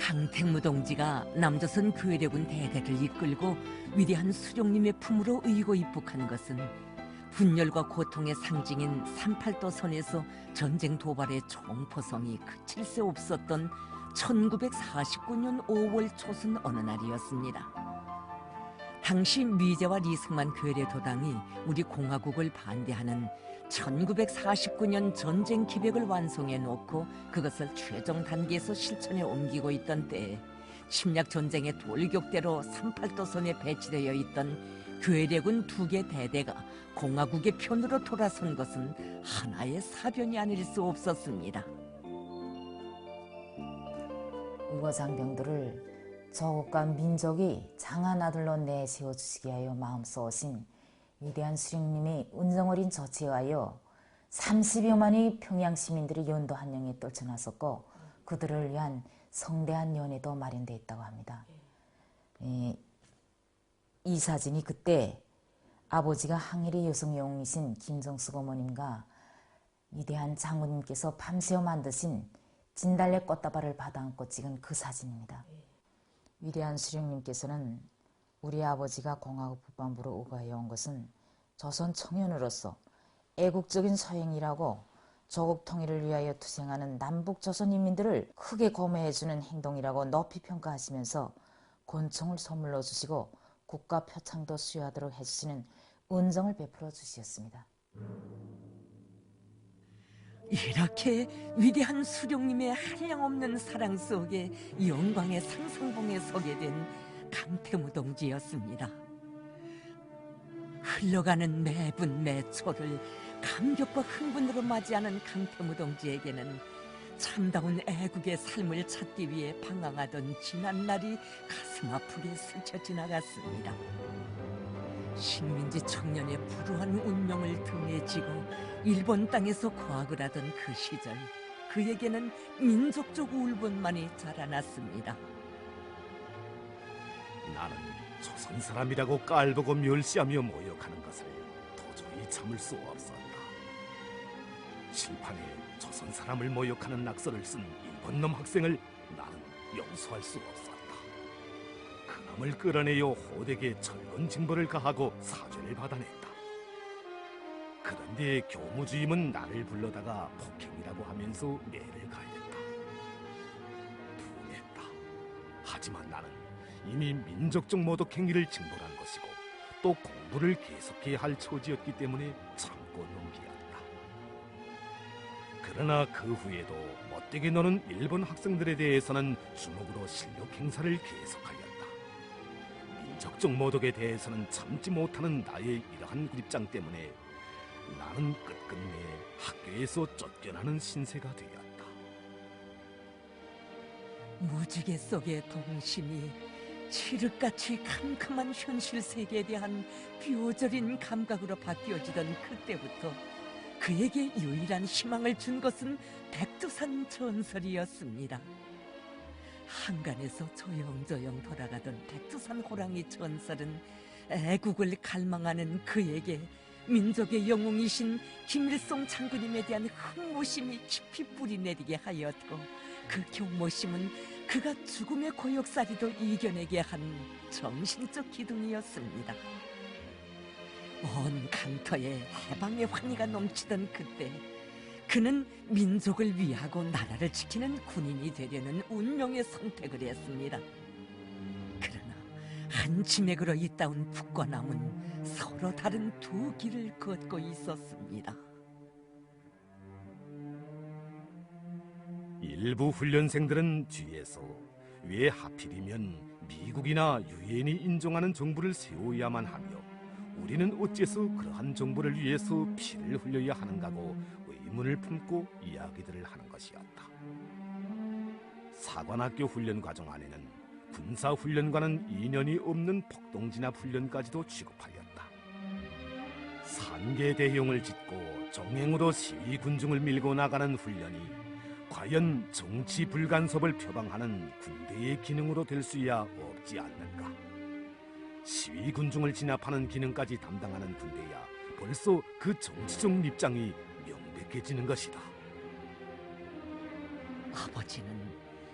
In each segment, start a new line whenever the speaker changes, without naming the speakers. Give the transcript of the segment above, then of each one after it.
강택무 동지가 남조선 괴뢰군 대대를 이끌고 위대한 수령님의 품으로 의고 입국한 것은 분열과 고통의 상징인 38도 선에서 전쟁 도발의 총포성이 그칠 새 없었던 1949년 5월 초순 어느 날이었습니다. 당시 미제와 리승만 괴뢰 도당이 우리 공화국을 반대하는 1949년 전쟁 기백을 완성해 놓고 그것을 최종 단계에서 실천에 옮기고 있던 때에 침략 전쟁의 돌격대로 38도선에 배치되어 있던 괴뢰군 2개 대대가 공화국의 편으로 돌아선 것은 하나의 사변이 아닐 수 없었습니다.
의거장병들을 저국과 민족이 장한 아들로 내세워 주시기 위하여 마음써오신 위대한 수령님이 은정어린 저치하여 30여만의 평양 시민들이 연도 한영에 떨쳐나섰고 그들을 위한 성대한 연회도 마련되어 있다고 합니다. 이 사진이 그때 아버지가 항일의 여성 영웅이신 김정숙 어머님과 위대한 장군님께서 밤새워 만드신 진달래 꽃다발을 받아안고 찍은 그 사진입니다. 위대한 수령님께서는 우리 아버지가 공화국 북반부로 의거해 온 것은 조선 청년으로서 애국적인 서행이라고 조국 통일을 위하여 투쟁하는 남북 조선 인민들을 크게 고매해주는 행동이라고 높이 평가하시면서 권총을 선물로 주시고 국가 표창도 수여하도록 해주시는 은정을 베풀어 주셨습니다.
이렇게 위대한 수령님의 한량없는 사랑 속에 영광의 상상봉에 서게 된 강태무 동지였습니다. 흘러가는 매분 매초를 감격과 흥분으로 맞이하는 강태무 동지에게는 참다운 애국의 삶을 찾기 위해 방황하던 지난 날이 가슴 아프게 스쳐 지나갔습니다. 식민지 청년의 불우한 운명을 등에 지고 일본 땅에서 과학을 하던 그 시절, 그에게는 민족적 울분만이 자라났습니다.
나는 조선 사람이라고 깔보고 멸시하며 모욕하는 것을 도저히 참을 수 없었다. 칠판에 조선 사람을 모욕하는 낙서를 쓴 일본놈 학생을 나는 용서할 수 없었다. 그놈을 끌어내어 호되게 철근 징벌을 가하고 사죄를 받아냈다. 그런데 교무주임은 나를 불러다가 폭행이라고 하면서 매를 가했다. 분했다. 하지만 나는 이미 민족적 모독 행위를 징벌한 것이고 또 공부를 계속해야 할 처지였기 때문에 참고 넘기었다. 그러나 그 후에도 못되게 노는 일본 학생들에 대해서는 주먹으로 실력 행사를 계속하였다. 민족적 모독에 대해서는 참지 못하는 나의 이러한 구립장 때문에 나는 끝끝내 학교에서 쫓겨나는 신세가 되었다.
무지개 속의 동심이 칠흑같이 캄캄한 현실 세계에 대한 뼈저린 감각으로 바뀌어지던 그때부터 그에게 유일한 희망을 준 것은 백두산 전설이었습니다. 한간에서 조용조용 돌아가던 백두산 호랑이 전설은 애국을 갈망하는 그에게 민족의 영웅이신 김일성 장군님에 대한 흠모심이 깊이 뿌리내리게 하였고, 그 경모심은 그가 죽음의 고역살이도 이겨내게 한 정신적 기둥이었습니다. 온 강터에 해방의 환희가 넘치던 그때 그는 민족을 위하고 나라를 지키는 군인이 되려는 운명의 선택을 했습니다. 그러나 한 치맥으로 잇따온 북과 남은 서로 다른 두 길을 걷고 있었습니다.
일부 훈련생들은 뒤에서 왜 하필이면 미국이나 유엔이 인정하는 정부를 세워야만 하며 우리는 어째서 그러한 정부를 위해서 피를 흘려야 하는가고 의문을 품고 이야기들을 하는 것이었다. 사관학교 훈련 과정 안에는 군사훈련과는 인연이 없는 폭동진압 훈련까지도 취급하였다. 산계 대형을 짓고 정행으로 시위 군중을 밀고 나가는 훈련이 과연 정치 불간섭을 표방하는 군대의 기능으로 될 수야 없지 않는가. 시위 군중을 진압하는 기능까지 담당하는 군대야 벌써 그 정치적 입장이 명백해지는 것이다.
아버지는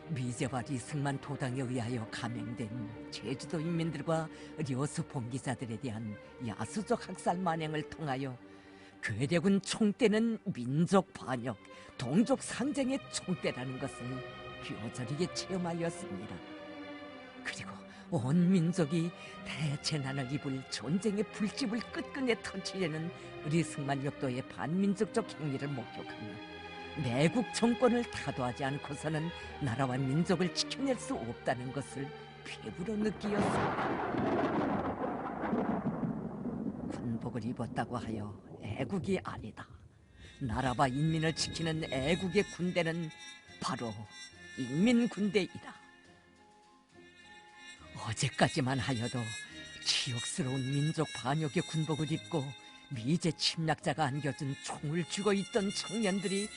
미제와 리승만 도당에 의하여 감행된 제주도 인민들과 려수 봉기자들에 대한 야수적 학살 만행을 통하여 괴력은 총대는 민족 반역, 동족 상쟁의 총대라는 것을 뼈저리게 체험하였습니다. 그리고 온 민족이 대재난을 입을 전쟁의 불집을 끈끈에 터치려는 리승만 역도의 반민족적 행위를 목격하며 내국 정권을 타도하지 않고서는 나라와 민족을 지켜낼 수 없다는 것을 피부로 느끼었습니다. 군복을 입었다고 하여 애국이 아니다. 나라와 인민을 지키는 애국의 군대는 바로 인민군대이다. 어제까지만 하여도 치욕스러운 민족 반역의 군복을 입고 미제 침략자가 안겨준 총을 쥐고 있던 청년들이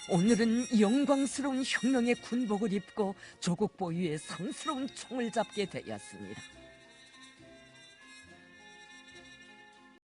오늘은 영광스러운 혁명의 군복을 입고 조국 보유의 성스러운 총을 잡게 되었습니다.